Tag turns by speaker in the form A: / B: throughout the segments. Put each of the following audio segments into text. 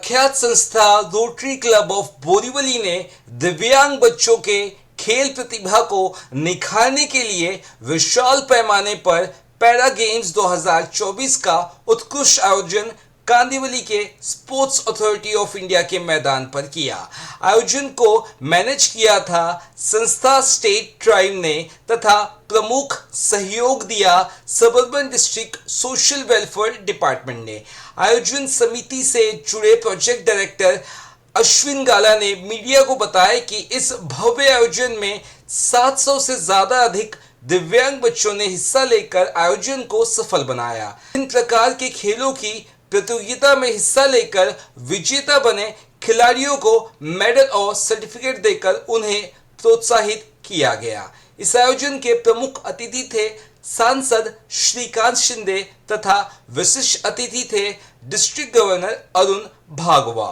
A: प्रख्यात संस्था rotary club of Borivali ने दिव्यांग बच्चों के खेल प्रतिभा को निखारने के लिए विशाल पैमाने पर पैरा गेम्स 2024 का उत्कृष्ट आयोजन कांदिवली के स्पोर्ट्स अथॉरिटी ऑफ इंडिया के मैदान पर किया। आयोजन को मैनेज किया था संस्था स्टेट ट्राइब ने तथा प्रमुख सहयोग दिया suburban district social welfare department ने। आयोजन समिति से जुड़े प्रोजेक्ट डायरेक्टर अश्विन गाला ने मीडिया को बताया कि इस भव्य आयोजन में 700 से ज्यादा अधिक दिव्यांग बच्चों ने हिस्सा लेकर आयोजन को सफल बनाया। इन प्रकार के खेलों की प्रतियोगिता में हिस्सा लेकर विजेता बने खिलाड़ियों को मेडल और सर्टिफिकेट देकर उन्हें प्रोत्साहित किया गया। इस आयोजन के प्रमुख अतिथि थे सांसद श्रीकांत शिंदे तथा विशिष्ट अतिथि थे डिस्ट्रिक्ट गवर्नर अरुण भागवा,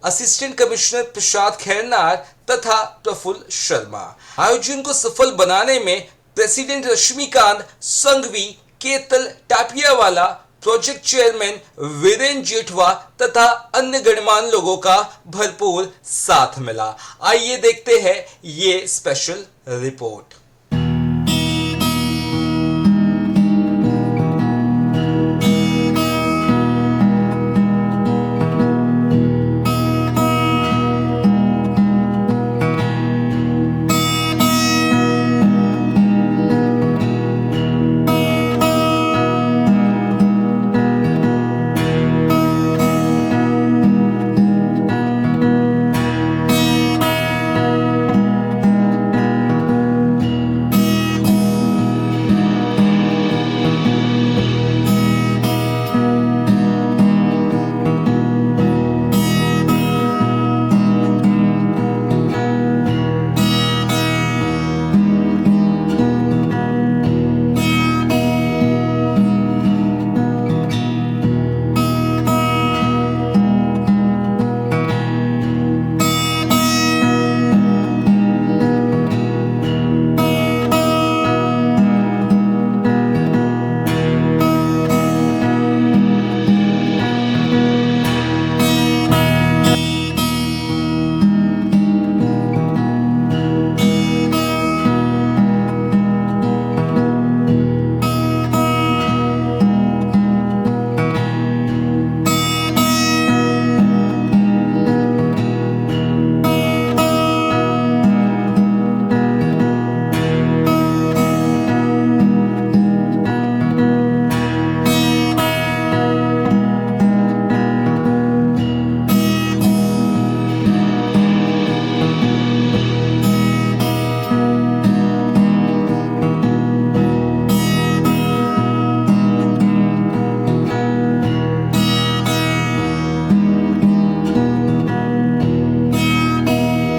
A: असिस्टेंट कमिश्नर प्रसाद खैरनार तथा प्रफुल्ल शर्मा। आयोजन को सफल बनाने में president Rashmikant Sanghvi, Ketal Tapiawala, project chairman Viren Jethwa तथा अन्य गणमान्य लोगों का भरपूर साथ मिला। आइए देखते हैं ये स्पेशल रिपोर्ट।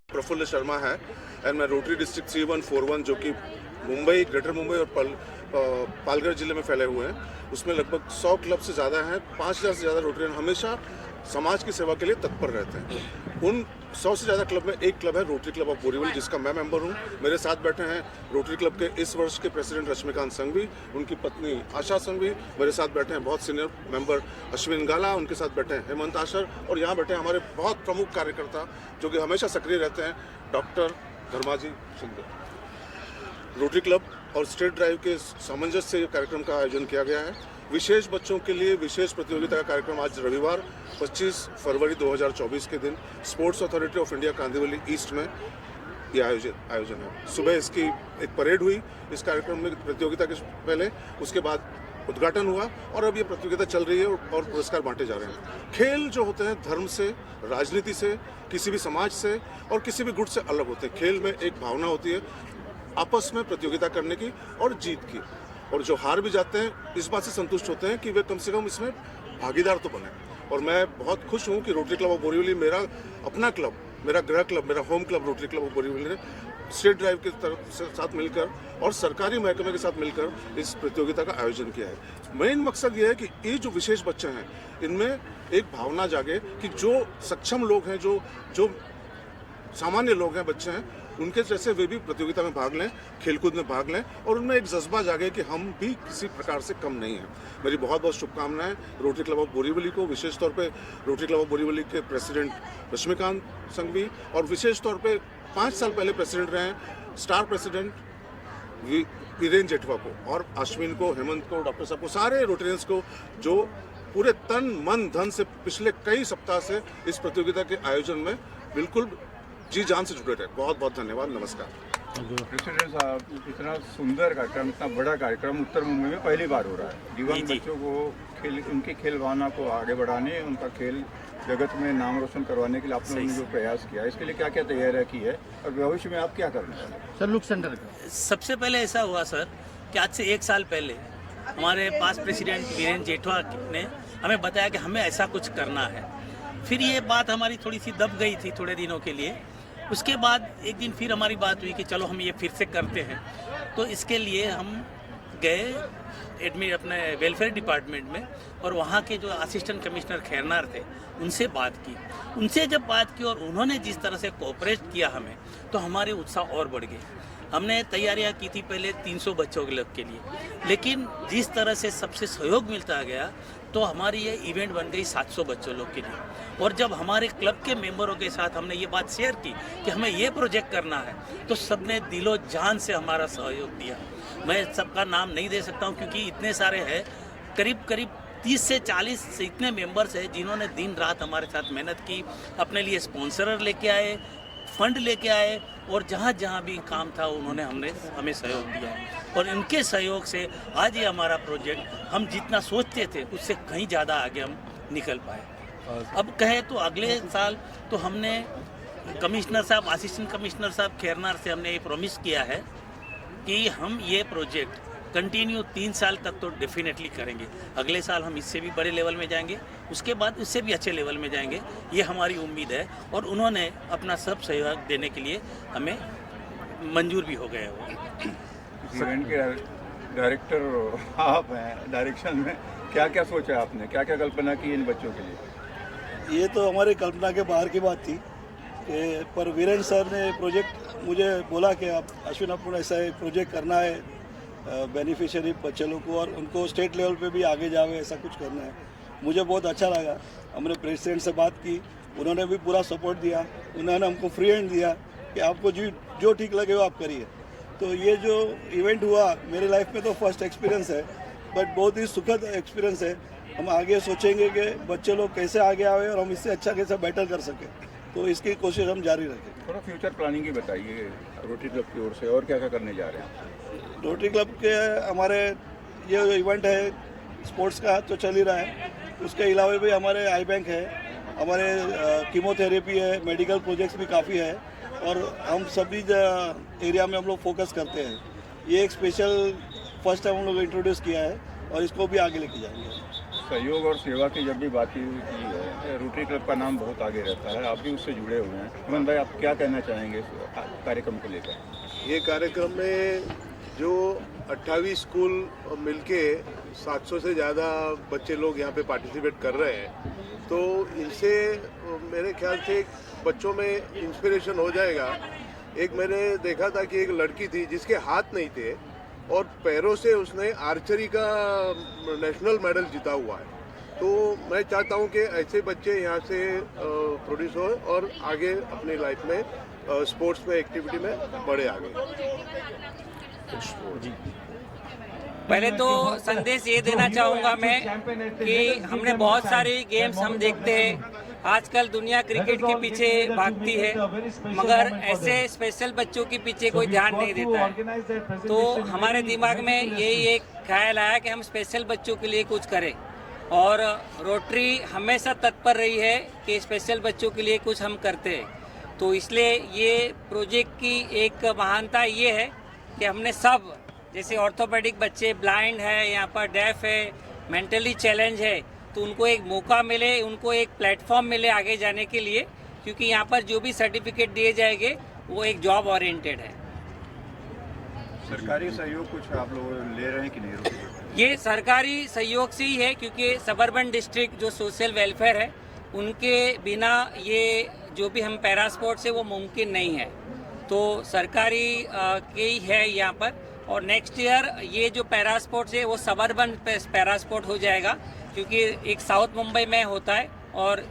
B: प्रफुल्ल शर्मा है एंड मैं रोटरी डिस्ट्रिक्ट 3141 जो कि मुंबई, ग्रेटर मुंबई और पालघर जिले में फैले हुए हैं, उसमें लगभग 100 क्लब से ज़्यादा हैं। 5000 से ज़्यादा रोटरियन हमेशा समाज की सेवा के लिए तत्पर रहते हैं। उन 100 से ज़्यादा क्लब में एक क्लब है रोटरी क्लब ऑफ बोरीवली, जिसका मैं मेंबर हूँ। मेरे साथ बैठे हैं रोटरी क्लब के इस वर्ष के प्रेसिडेंट रश्मिकांत संघवी, उनकी पत्नी आशा संघवी, मेरे साथ बैठे हैं बहुत सीनियर मेंबर अश्विन गाला, उनके साथ बैठे हैं हेमंत आशर, और यहाँ बैठे हैं हमारे बहुत प्रमुख कार्यकर्ता जो कि हमेशा सक्रिय रहते हैं, doctor Dharmaji Shinde. Rotary club और स्टेट ड्राइव के सामंजस्य से कार्यक्रम का आयोजन किया गया है। विशेष बच्चों के लिए विशेष प्रतियोगिता का कार्यक्रम आज रविवार 25 फरवरी 2024 के दिन sports authority of India Kandivali east में ये आयोजन है। सुबह इसकी एक परेड हुई इस कार्यक्रम में प्रतियोगिता के पहले, उसके बाद उद्घाटन हुआ और अब ये प्रतियोगिता चल रही है और पुरस्कार बांटे जा रहे हैं। खेल जो होते हैं धर्म से, राजनीति से, किसी भी समाज से और किसी भी गुट से अलग होते हैं। खेल में एक भावना होती है आपस में प्रतियोगिता करने की और जीत की, और जो हार भी जाते हैं इस बात से संतुष्ट होते हैं कि वे कम से कम इसमें भागीदार तो बने। और मैं बहुत खुश हूँ कि रोटरी क्लब ऑफ बोरीवली, मेरा अपना क्लब, मेरा गृह क्लब, मेरा home club rotary club of Borivali ने स्टेट ड्राइव के तरफ से साथ मिलकर और सरकारी महकमे के साथ मिलकर इस प्रतियोगिता का आयोजन किया है। मेन मकसद ये है कि ये जो विशेष बच्चे हैं इनमें एक भावना जागे कि जो सक्षम लोग हैं, जो सामान्य लोग हैं, बच्चे हैं, उनके जैसे वे भी प्रतियोगिता में भाग लें, खेलकूद में भाग लें और उनमें एक जज्बा जागे कि हम भी किसी प्रकार से कम नहीं हैं। मेरी बहुत बहुत शुभकामनाएं रोटरी क्लब ऑफ बोरीवली को, विशेष तौर पे रोटरी क्लब ऑफ बोरीवली के प्रेसिडेंट रश्मिकांत संघवी और विशेष तौर पे 5 साल पहले प्रेसिडेंट रहे स्टार प्रेसिडेंट वीरेन जेठवा को, और अश्विन को, हेमंत को, डॉक्टर साहब को, सारे रोटेरियंस को जो पूरे तन मन धन से पिछले कई सप्ताह से इस प्रतियोगिता के आयोजन में बिल्कुल जी जान से जुड़े रहे। बहुत बहुत धन्यवाद, नमस्कार।
C: प्रेसिडेंट साहब, इतना सुंदर कार्यक्रम, इतना बड़ा कार्यक्रम उत्तर मुंबई में पहली बार हो रहा है। दिव्यांग बच्चों को उनकी खेल भावना को आगे बढ़ाने, उनका खेल जगत में नाम रोशन करवाने के लिए आपने जो प्रयास किया, इसके लिए क्या क्या तैयारियां की है और भविष्य में आप क्या करने वाले हैं?
D: सर, लुक सेंटर का
E: सबसे पहले ऐसा हुआ सर कि आज से 1 साल पहले हमारे पास प्रेसिडेंट वीरेन जेठवा ने हमें बताया कि हमें ऐसा कुछ करना है। फिर ये बात हमारी थोड़ी सी दब गई थी थोड़े दिनों के लिए। उसके बाद एक दिन फिर हमारी बात हुई कि चलो हम ये फिर से करते हैं। तो इसके लिए हम गए अपने वेलफेयर डिपार्टमेंट में और वहाँ के जो असिस्टेंट कमिश्नर खैरनार थे उनसे बात की। उनसे जब बात की और उन्होंने जिस तरह से कोऑपरेट किया हमें, तो हमारे उत्साह और बढ़ गए। हमने तैयारियां की थी पहले 300 बच्चों के लिए, लेकिन जिस तरह से सबसे सहयोग मिलता गया तो हमारी ये इवेंट बन गई 700 बच्चों लोग के लिए। और जब हमारे क्लब के मेंबरों के साथ हमने ये बात शेयर की कि हमें ये प्रोजेक्ट करना है, तो सबने दिलो जान से हमारा सहयोग दिया। मैं सबका नाम नहीं दे सकता हूँ क्योंकि इतने सारे हैं, करीब 30 से 40 इतने मेंबर्स हैं जिन्होंने दिन रात हमारे साथ मेहनत की, अपने लिए स्पॉन्सरर लेके आए, फंड लेके आए और जहाँ जहाँ भी काम था उन्होंने हमें सहयोग दिया। और इनके सहयोग से आज ये हमारा प्रोजेक्ट हम जितना सोचते थे उससे कहीं ज़्यादा आगे हम निकल पाए। अब कहे तो अगले साल तो हमने कमिश्नर साहब, असिस्टेंट कमिश्नर साहब खैरनार से हमने ये प्रॉमिस किया है कि हम ये प्रोजेक्ट कंटिन्यू 3 साल तक तो डेफिनेटली करेंगे। अगले साल हम इससे भी बड़े लेवल में जाएंगे, उसके बाद उससे भी अच्छे लेवल में जाएंगे, ये हमारी उम्मीद है। और उन्होंने अपना सब सहयोग देने के लिए हमें मंजूर भी हो गए वो।
C: इवेंट के डायरेक्टर आप हैं, डायरेक्शन में क्या क्या सोचा आपने, क्या क्या कल्पना की इन बच्चों के लिए?
D: ये तो हमारी कल्पना के बाहर की बात थी पर वीरेन सर ने प्रोजेक्ट मुझे बोला कि आप अश्विन, आपको ऐसा एक प्रोजेक्ट करना है बेनिफिशियरी बच्चे लोग को और उनको स्टेट लेवल पे भी आगे जावे, ऐसा कुछ करना है। मुझे बहुत अच्छा लगा। हमने प्रेसिडेंट से बात की, उन्होंने भी पूरा सपोर्ट दिया। उन्होंने हमको फ्री हैंड दिया कि आपको जो ठीक लगे वो आप करिए। तो ये जो इवेंट हुआ मेरी लाइफ में तो फर्स्ट एक्सपीरियंस है, बट बहुत ही सुखद एक्सपीरियंस है। हम आगे सोचेंगे कि बच्चे लोग कैसे आगे आए और हम इससे अच्छा कैसे बेटर कर सकें, तो इसकी कोशिश हम जारी रखें।
C: थोड़ा फ्यूचर प्लानिंग ही बताइए रोटरी क्लब की ओर से, और क्या क्या करने जा रहे हैं?
D: रोटरी क्लब के हमारे ये इवेंट है स्पोर्ट्स का तो चल ही रहा है, उसके अलावा भी हमारे आई बैंक है, हमारे कीमोथेरेपी है, मेडिकल प्रोजेक्ट्स भी काफ़ी है और हम सभी एरिया में हम लोग फोकस करते हैं। ये एक स्पेशल फर्स्ट टाइम हम लोग इंट्रोड्यूस किया है और इसको भी आगे लेके जाएंगे।
C: सहयोग और सेवा की जब भी बात की है, रोटरी क्लब का नाम बहुत आगे रहता है, आप भी उससे जुड़े हुए हैं। हेमंत भाई, आप क्या कहना चाहेंगे इस कार्यक्रम को लेकर?
F: ये कार्यक्रम में जो 28 स्कूल मिलके 700 से ज़्यादा बच्चे लोग यहाँ पे पार्टिसिपेट कर रहे हैं, तो इनसे मेरे ख्याल से बच्चों में इंस्पिरेशन हो जाएगा। एक मैंने देखा था कि एक लड़की थी जिसके हाथ नहीं थे और पैरों से उसने आर्चरी का नेशनल मेडल जीता हुआ है। तो मैं चाहता हूँ कि ऐसे बच्चे यहाँ से प्रोड्यूस हो और आगे अपनी लाइफ में स्पोर्ट्स में, एक्टिविटी में बढ़े आगे।
G: पहले तो संदेश ये देना चाहूँगा मैं कि हमने बहुत सारी गेम्स हम देखते हैं, आजकल दुनिया क्रिकेट के पीछे भागती है, मगर ऐसे स्पेशल बच्चों के पीछे कोई ध्यान नहीं देता है। तो हमारे दिमाग में यही एक ख्याल आया कि हम स्पेशल बच्चों के लिए कुछ करें और रोटरी हमेशा तत्पर रही है कि स्पेशल बच्चों के लिए कुछ हम करते हैं। तो इसलिए ये प्रोजेक्ट की एक महानता ये है कि हमने सब, जैसे ऑर्थोपेडिक बच्चे, ब्लाइंड है, यहाँ पर डेफ है, मेंटली चैलेंज है, तो उनको एक मौका मिले, उनको एक प्लेटफॉर्म मिले आगे जाने के लिए, क्योंकि यहाँ पर जो भी सर्टिफिकेट दिए जाएंगे वो एक जॉब ओरिएंटेड है।
C: सरकारी सहयोग कुछ आप लोग ले रहे हैं कि नहीं?
G: ये सरकारी सहयोग से ही है, क्योंकि सबर्बन डिस्ट्रिक्ट जो सोशल वेलफेयर है उनके बिना ये जो भी हम पैरा स्पोर्ट्स है वो मुमकिन नहीं है। तो सरकारी के ही है यहाँ पर। और नेक्स्ट ईयर ये जो पैरा स्पोर्ट्स है वो सबर्बन पैरा स्पोर्ट हो जाएगा, क्योंकि एक साउथ मुंबई में होता है और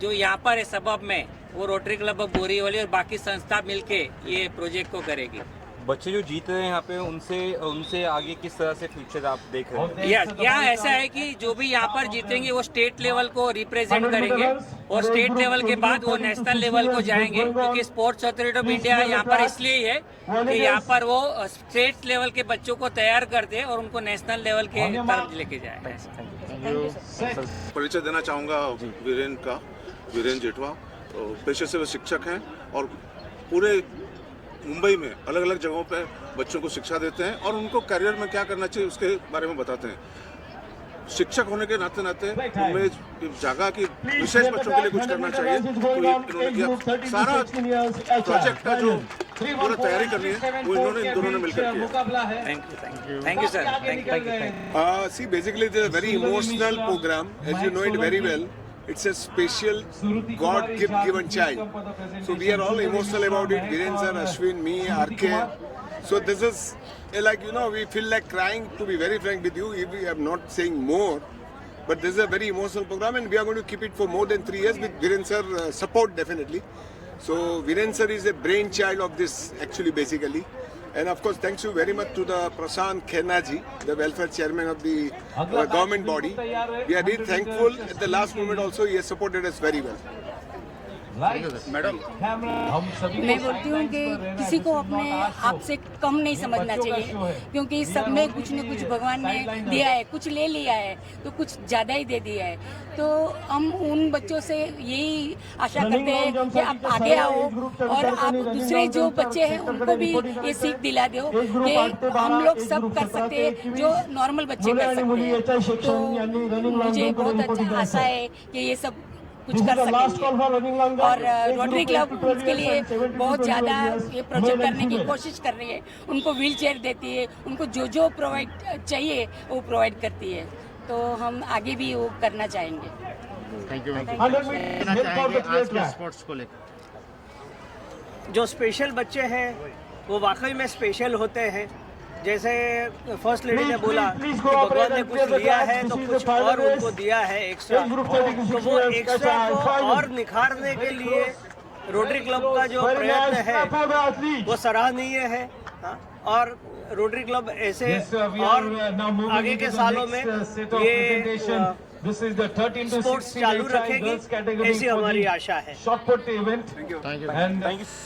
G: जो यहाँ पर है सबब में वो रोटरी क्लब ऑफ बोरीवली और बाकी संस्था मिलके ये प्रोजेक्ट को करेगी।
H: बच्चे जो जीत रहे हैं यहाँ पे उनसे आगे किस तरह से फ्यूचर आप देख रहे हैं?
G: यहाँ ऐसा है कि जो भी यहाँ पर जीतेंगे वो स्टेट लेवल को रिप्रेजेंट करेंगे और स्टेट लेवल के बाद वो नेशनल लेवल को जाएंगे, क्योंकि स्पोर्ट्स अथॉरिटी ऑफ इंडिया यहाँ पर इसलिए है कि यहाँ पर वो स्टेट लेवल के बच्चों को तैयार करते हैं और उनको नेशनल लेवल के तरफ लेके जाए।
B: परिचय देना चाहूँगा वीरेन जेठवा पेशे से वे शिक्षक हैं और पूरे मुंबई में अलग अलग जगहों पे बच्चों को शिक्षा देते हैं और उनको करियर में क्या करना चाहिए उसके बारे में बताते हैं। शिक्षक होने के नाते उनमें जागा कि विशेष बच्चों के लिए कुछ करना चाहिए, तो इन्होंने किया। सारा प्रोजेक्ट का जो पूरा तैयारी करनी है वो इन्होंने इन दोनों ने मिलकर किया।
G: Thank you sir.
F: See, basically, it is a very emotional program. As you know it very well, it's a special God-given child. So we are all emotional about it. Viren sir, Ashwin, me, RK. So this is like, you know, we feel like crying, to be very frank with you. If we are not saying more, but this is a very emotional program and we are going to keep it for more than 3 years with Viren sir support definitely. So Viren sir is a brainchild of this actually basically. And of course, thanks you very much to the Prashant Khenna ji, the welfare chairman of the government body. We are really thankful. At the last moment also, he has supported us very well.
B: Madam,
I: मैं बोलती हूँ कि किसी को अपने आप से कम नहीं समझना चाहिए, क्योंकि सब में कुछ न कुछ भगवान ने दिया है, कुछ ले लिया है तो कुछ ज़्यादा ही दे दिया है। तो हम उन बच्चों से यही आशा करते हैं कि आप आगे आओ और आप दूसरे जो बच्चे हैं उनको भी ये सीख दिला दो कि हम लोग सब कर सकते हैं जो नॉर्मल बच्चे कर सकते हैं। तो मुझे बहुत अच्छा आशा है कि ये सब कुछ कर सकेंगे और रोटरी क्लब के लिए बहुत ज़्यादा ये प्रोजेक्ट करने की कोशिश कर रही है। उनको व्हील चेयर देती है, उनको जो जो प्रोवाइड चाहिए वो प्रोवाइड करती है, तो हम आगे भी वो करना चाहेंगे।
J: Thank you. स्पोर्ट्स को लेकर
K: जो स्पेशल बच्चे हैं वो वाकई में स्पेशल होते हैं। जैसे फर्स्ट लेडी ने बोला कि भगवान ने कुछ लिया है तो कुछ और उनको दिया है एक्स्ट्रा, तो वो एक्स्ट्रा को और निखारने के लिए रोटरी क्लब का जो प्रयत्न है वो सराहनीय है। और रोटरी क्लब ऐसे और आगे के सालों में ये स्पोर्ट्स चालू रखेगी, ऐसी हमारी आशा है।
J: Thank you.